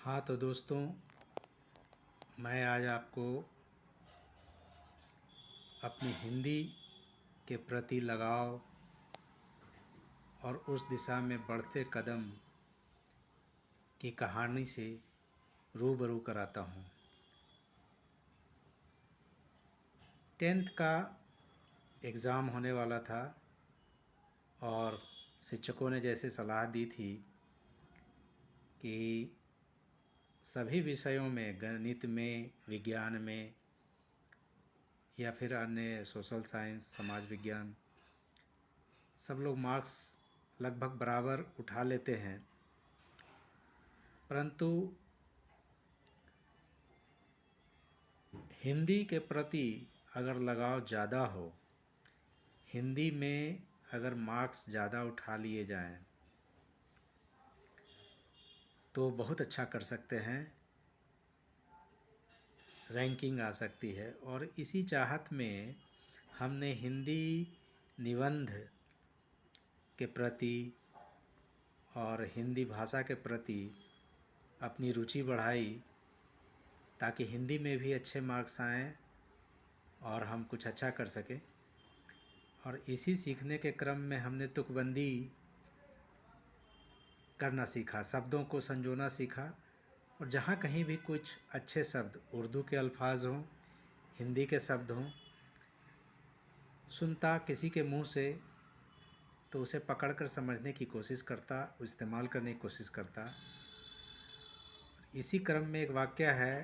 हाँ तो दोस्तों, मैं आज आपको अपनी हिंदी के प्रति लगाव और उस दिशा में बढ़ते कदम की कहानी से रूबरू कराता हूँ। 10th का एग्ज़ाम होने वाला था और शिक्षकों ने जैसे सलाह दी थी कि सभी विषयों में, गणित में, विज्ञान में या फिर अन्य सोशल साइंस, समाज विज्ञान, सब लोग मार्क्स लगभग बराबर उठा लेते हैं, परंतु हिंदी के प्रति अगर लगाव ज़्यादा हो, हिंदी में अगर मार्क्स ज़्यादा उठा लिए जाएं तो बहुत अच्छा कर सकते हैं, रैंकिंग आ सकती है। और इसी चाहत में हमने हिंदी निबंध के प्रति और हिंदी भाषा के प्रति अपनी रुचि बढ़ाई ताकि हिंदी में भी अच्छे मार्क्स आएँ और हम कुछ अच्छा कर सकें। और इसी सीखने के क्रम में हमने तुकबंदी करना सीखा, शब्दों को संजोना सीखा, और जहाँ कहीं भी कुछ अच्छे शब्द, उर्दू के अल्फाज हों, हिंदी के शब्द हों, सुनता किसी के मुंह से तो उसे पकड़कर समझने की कोशिश करता, इस्तेमाल करने की कोशिश करता। इसी क्रम में एक वाक़या है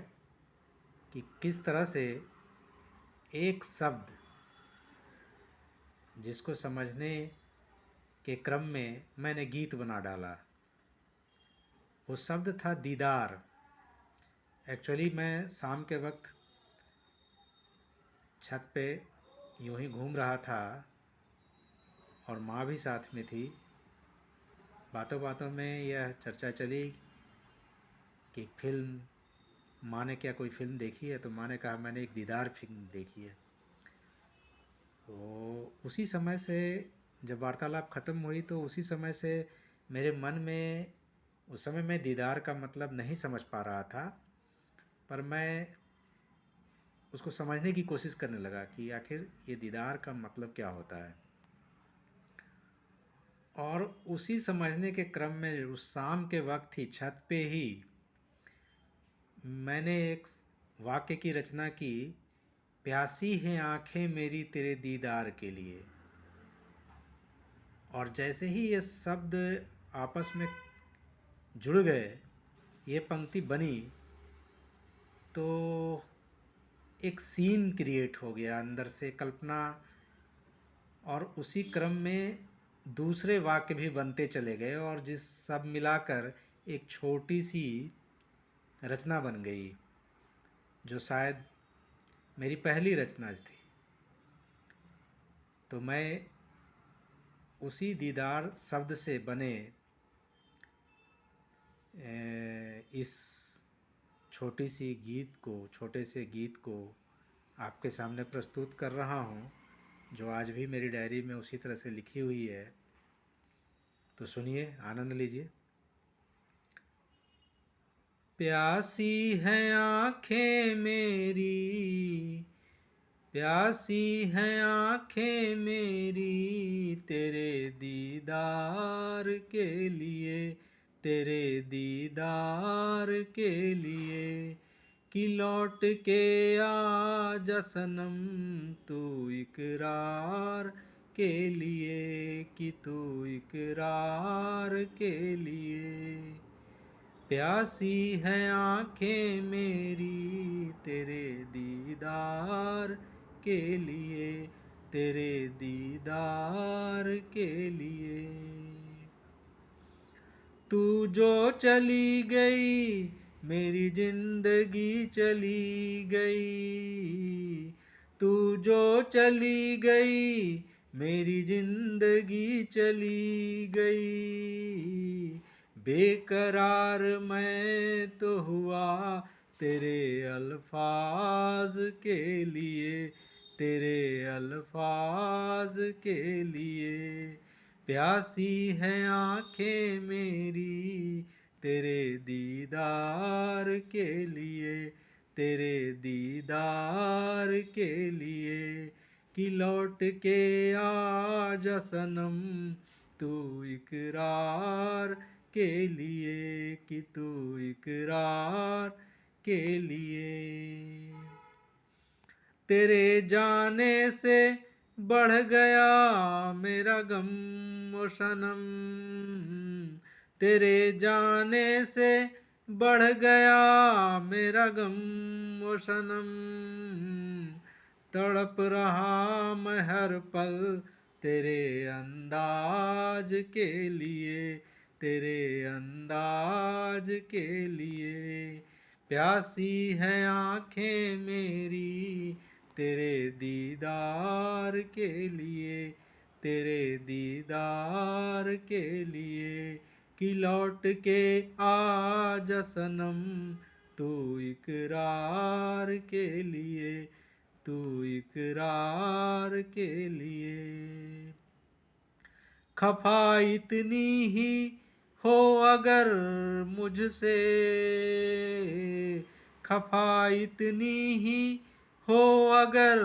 कि किस तरह से एक शब्द जिसको समझने के क्रम में मैंने गीत बना डाला। वो शब्द था दीदार। एक्चुअली मैं शाम के वक्त छत पे यूं ही घूम रहा था और माँ भी साथ में थी। बातों बातों में यह चर्चा चली कि फिल्म, माँ ने क्या कोई फ़िल्म देखी है? तो माँ ने कहा मैंने एक दीदार फिल्म देखी है। तो उसी समय से जब वार्तालाप ख़त्म हुई तो उसी समय से मेरे मन में, उस समय मैं दीदार का मतलब नहीं समझ पा रहा था, पर मैं उसको समझने की कोशिश करने लगा कि आखिर ये दीदार का मतलब क्या होता है। और उसी समझने के क्रम में उस शाम के वक्त ही छत पे ही मैंने एक वाक्य की रचना की, प्यासी हैं आँखें मेरी तेरे दीदार के लिए। और जैसे ही ये शब्द आपस में जुड़ गए, ये पंक्ति बनी, तो एक सीन क्रिएट हो गया अंदर से, कल्पना। और उसी क्रम में दूसरे वाक्य भी बनते चले गए और जिस सब मिलाकर एक छोटी सी रचना बन गई, जो शायद मेरी पहली रचना थी। तो मैं उसी दीदार शब्द से बने इस छोटे से गीत को आपके सामने प्रस्तुत कर रहा हूँ, जो आज भी मेरी डायरी में उसी तरह से लिखी हुई है। तो सुनिए, आनंद लीजिए। प्यासी हैं आँखें मेरी, प्यासी हैं आँखें मेरी तेरे दीदार के लिए, तेरे दीदार के लिए। कि लौट के आजा सनम तू इकरार के लिए, कि तू इकरार के लिए। प्यासी हैं आँखें मेरी तेरे दीदार के लिए, तेरे दीदार के लिए। तू जो चली गई मेरी जिंदगी चली गई, तू जो चली गई मेरी जिंदगी चली गई। बेकरार मैं तो हुआ तेरे अल्फाज के लिए, तेरे अल्फाज के लिए। प्यासी हैं आँखें मेरी तेरे दीदार के लिए, तेरे दीदार के लिए, कि लौट के आजा सनम तू इकरार के लिए, कि तू इकरार के लिए। तेरे जाने से बढ़ गया मेरा गम ओ सनम, तेरे जाने से बढ़ गया मेरा गम ओ सनम, तड़प रहा मैं हर पल तेरे अंदाज के लिए, तेरे अंदाज के लिए। प्यासी है आंखें मेरी तेरे दीदार के लिए, तेरे दीदार के लिए, कि लौट के आजा सनम तू इकरार के लिए, तू इकरार के लिए। खफा इतनी ही हो अगर मुझसे, खफा इतनी ही हो अगर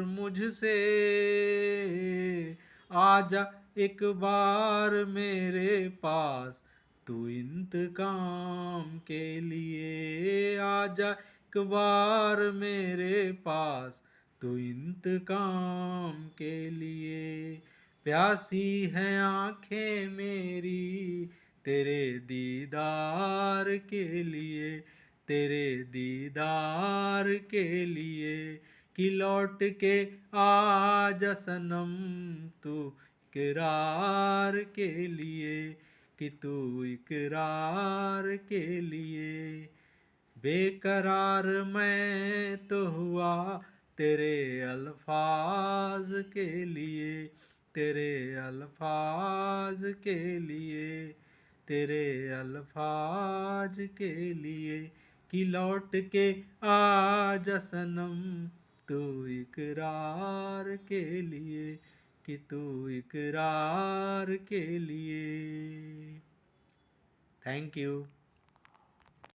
मुझसे, आजा एक बार मेरे पास तू इंतकाम के लिए, आजा एक बार मेरे पास तू इंतकाम के लिए। प्यासी हैं आंखें मेरी तेरे दीदार के लिए, तेरे दीदार के लिए, कि लौट के आजा सनम तू इकरार के लिए, कि तू इकरार के लिए। बेकरार मैं तो हुआ तेरे अल्फाज के लिए, तेरे अल्फाज के लिए, तेरे अल्फाज के लिए, कि लौट के आजा सनम तू इकरार के लिए, कि तू इकरार के लिए। Thank you.